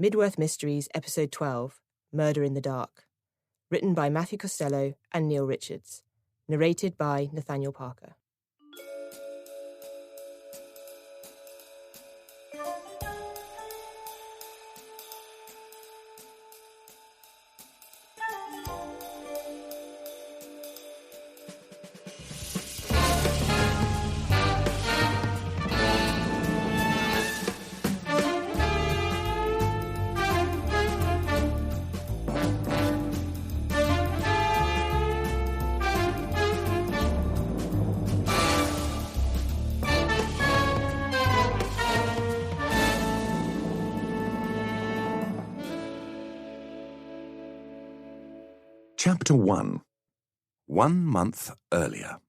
Mydworth Mysteries, Episode 12, Murder in the Dark. Written by Matthew Costello and Neil Richards. Narrated by Nathaniel Parker. Chapter 1. 1 month earlier.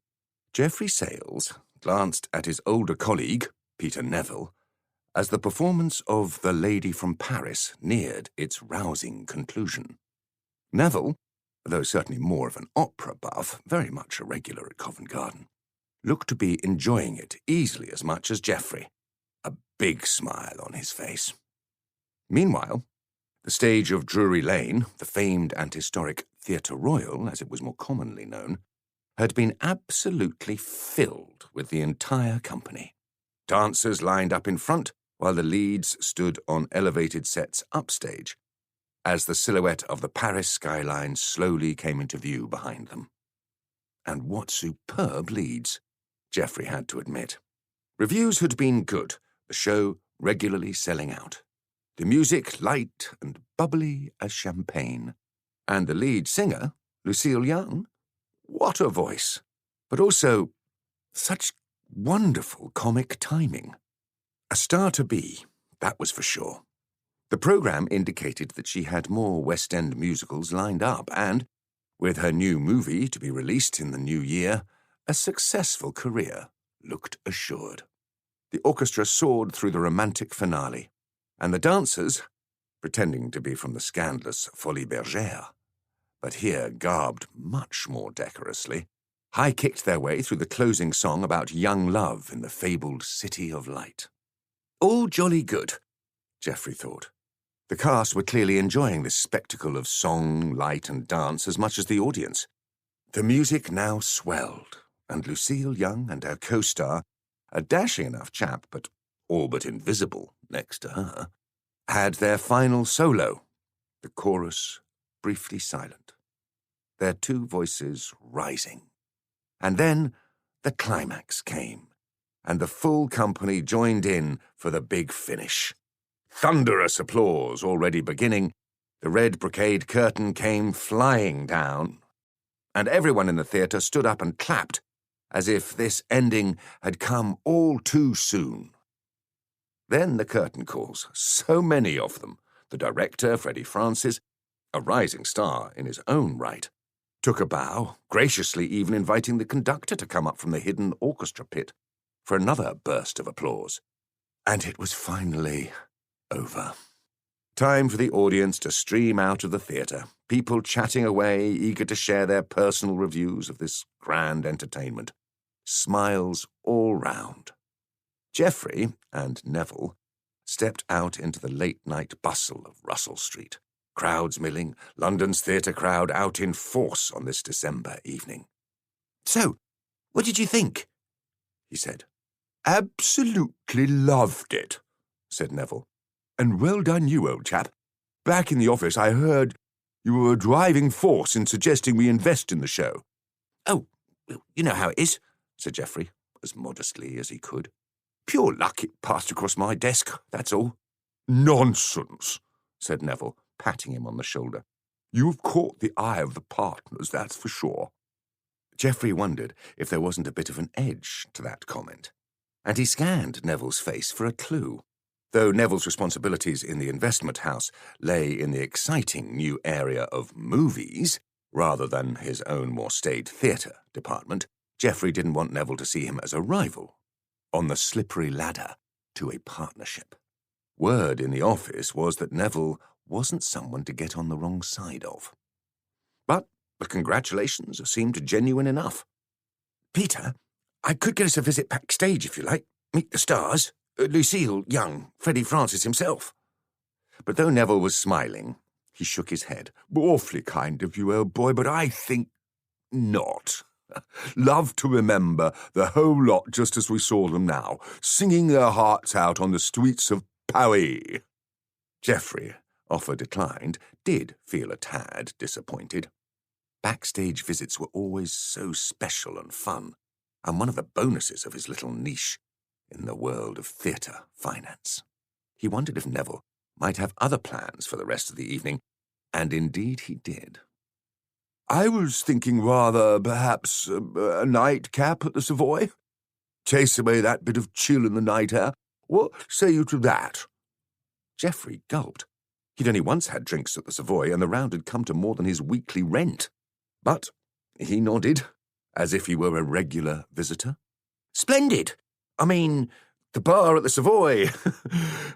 Geoffrey Sayles glanced at his older colleague, Peter Neville, as the performance of The Lady from Paris neared its rousing conclusion. Neville, though certainly more of an opera buff, very much a regular at Covent Garden, looked to be enjoying it easily as much as Geoffrey, a big smile on his face. Meanwhile, the stage of Drury Lane, the famed and historic Theatre Royal, as it was more commonly known, had been absolutely filled with the entire company. Dancers lined up in front, while the leads stood on elevated sets upstage, as the silhouette of the Paris skyline slowly came into view behind them. And what superb leads, Geoffrey had to admit. Reviews had been good, the show regularly selling out. The music light and bubbly as champagne. And the lead singer, Lucille Young, what a voice! But also, such wonderful comic timing. A star to be, that was for sure. The programme indicated that she had more West End musicals lined up and, with her new movie to be released in the new year, a successful career looked assured. The orchestra soared through the romantic finale, and the dancers, pretending to be from the scandalous Folies Bergère, but here garbed much more decorously, high-kicked their way through the closing song about young love in the fabled City of Light. All jolly good, Geoffrey thought. The cast were clearly enjoying this spectacle of song, light and dance as much as the audience. The music now swelled, and Lucille Young and her co-star, a dashing enough chap but all but invisible next to her, had their final solo, the chorus briefly silent, their two voices rising. And then the climax came, and the full company joined in for the big finish. Thunderous applause already beginning, the red brocade curtain came flying down, and everyone in the theatre stood up and clapped, as if this ending had come all too soon. Then the curtain calls, so many of them. The director, Freddie Francis, a rising star in his own right, took a bow, graciously even inviting the conductor to come up from the hidden orchestra pit for another burst of applause. And it was finally over. Time for the audience to stream out of the theatre, people chatting away, eager to share their personal reviews of this grand entertainment. Smiles all round. Geoffrey and Neville stepped out into the late-night bustle of Russell Street. Crowds milling, London's theatre crowd out in force on this December evening. "So, what did you think?" he said. "Absolutely loved it," said Neville. "And well done you, old chap. Back in the office I heard you were a driving force in suggesting we invest in the show." "Oh, you know how it is," said Geoffrey, as modestly as he could. "Pure luck it passed across my desk, that's all." "Nonsense," said Neville, patting him on the shoulder. "You've caught the eye of the partners, that's for sure." Geoffrey wondered if there wasn't a bit of an edge to that comment, and he scanned Neville's face for a clue. Though Neville's responsibilities in the investment house lay in the exciting new area of movies, rather than his own more staid theatre department, Geoffrey didn't want Neville to see him as a rival on the slippery ladder to a partnership. Word in the office was that Neville wasn't someone to get on the wrong side of. But the congratulations seemed genuine enough. "Peter, I could get us a visit backstage if you like. Meet the stars. Lucille Young, Freddie Francis himself." But though Neville was smiling, he shook his head. "Awfully kind of you, old boy, but I think not. Love to remember the whole lot just as we saw them now, singing their hearts out on the streets of Paris." Geoffrey, offer declined, did feel a tad disappointed. Backstage visits were always so special and fun, and one of the bonuses of his little niche in the world of theatre finance. He wondered if Neville might have other plans for the rest of the evening, and indeed he did. "I was thinking rather, perhaps, a nightcap at the Savoy. Chase away that bit of chill in the night air. What say you to that?" Geoffrey gulped. He'd only once had drinks at the Savoy, and the round had come to more than his weekly rent. But he nodded, as if he were a regular visitor. "Splendid! I mean, the bar at the Savoy.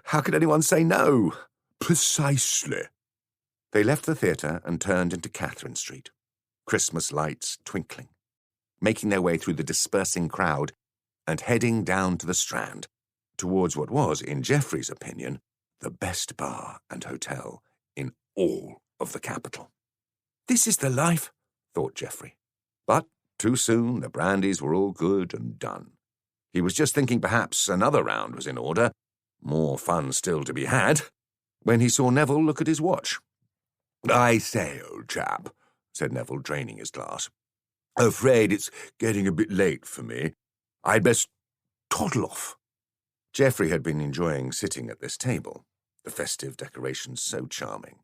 How could anyone say no?" "Precisely." They left the theatre and turned into Catherine Street, Christmas lights twinkling, making their way through the dispersing crowd and heading down to the Strand, towards what was, in Geoffrey's opinion, the best bar and hotel in all of the capital. This is the life, thought Geoffrey. But too soon the brandies were all good and done. He was just thinking perhaps another round was in order, more fun still to be had, when he saw Neville look at his watch. "I say, old chap," said Neville, draining his glass. "Afraid it's getting a bit late for me. I'd best toddle off." Geoffrey had been enjoying sitting at this table, the festive decorations so charming,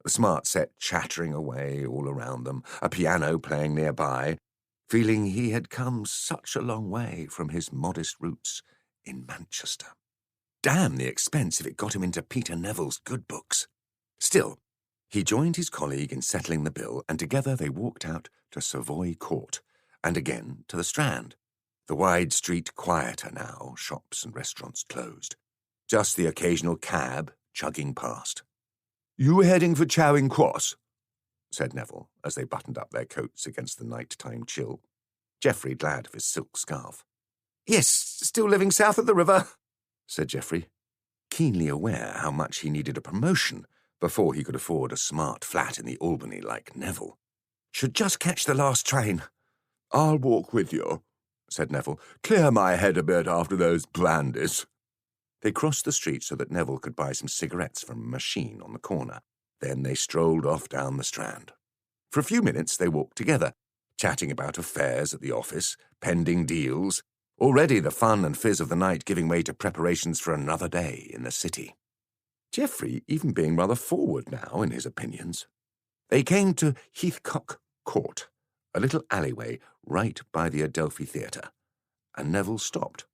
the smart set chattering away all around them, a piano playing nearby, feeling he had come such a long way from his modest roots in Manchester. Damn the expense if it got him into Peter Neville's good books. Still, he joined his colleague in settling the bill, and together they walked out to Savoy Court, and again to the Strand. The wide street quieter now, shops and restaurants closed. Just the occasional cab chugging past. "You heading for Charing Cross?" said Neville, as they buttoned up their coats against the night-time chill. Geoffrey glad of his silk scarf. "Yes, still living south of the river," said Geoffrey, keenly aware how much he needed a promotion before he could afford a smart flat in the Albany like Neville. "Should just catch the last train." "I'll walk with you," said Neville. "Clear my head a bit after those brandies." They crossed the street so that Neville could buy some cigarettes from a machine on the corner. Then they strolled off down the Strand. For a few minutes they walked together, chatting about affairs at the office, pending deals, already the fun and fizz of the night giving way to preparations for another day in the city. Geoffrey even being rather forward now in his opinions. They came to Heathcock Court, a little alleyway right by the Adelphi Theatre, and Neville stopped.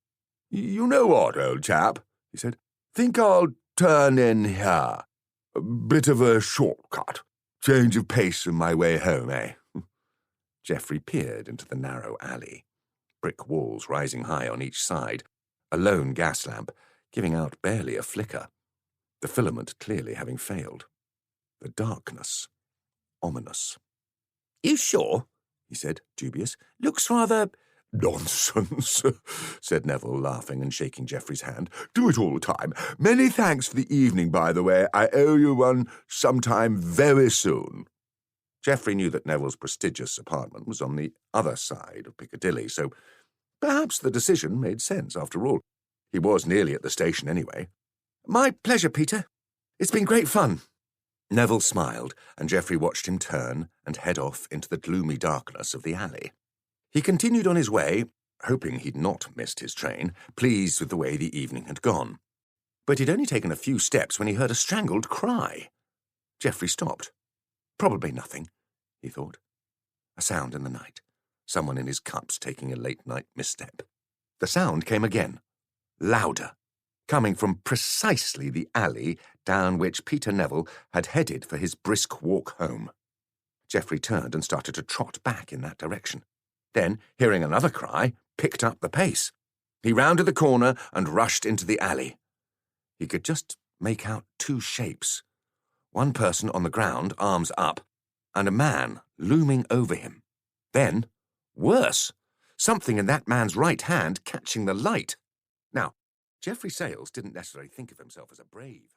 "You know what, old chap," he said. "Think I'll turn in here. A bit of a shortcut. Change of pace on my way home, eh?" Geoffrey peered into the narrow alley, brick walls rising high on each side, a lone gas lamp giving out barely a flicker, the filament clearly having failed. The darkness, ominous. "You sure?" he said, dubious. "Looks rather—" "Nonsense," said Neville, laughing and shaking Geoffrey's hand. "Do it all the time. Many thanks for the evening, by the way. I owe you one sometime very soon." Geoffrey knew that Neville's prestigious apartment was on the other side of Piccadilly, so perhaps the decision made sense after all. He was nearly at the station anyway. "My pleasure, Peter. It's been great fun." Neville smiled, and Geoffrey watched him turn and head off into the gloomy darkness of the alley. He continued on his way, hoping he'd not missed his train, pleased with the way the evening had gone. But he'd only taken a few steps when he heard a strangled cry. Geoffrey stopped. Probably nothing, he thought. A sound in the night. Someone in his cups taking a late-night misstep. The sound came again, louder, coming from precisely the alley down which Peter Neville had headed for his brisk walk home. Geoffrey turned and started to trot back in that direction. Then, hearing another cry, picked up the pace. He rounded the corner and rushed into the alley. He could just make out two shapes. One person on the ground, arms up, and a man looming over him. Then, worse, something in that man's right hand catching the light. Now, Geoffrey Sayles didn't necessarily think of himself as a brave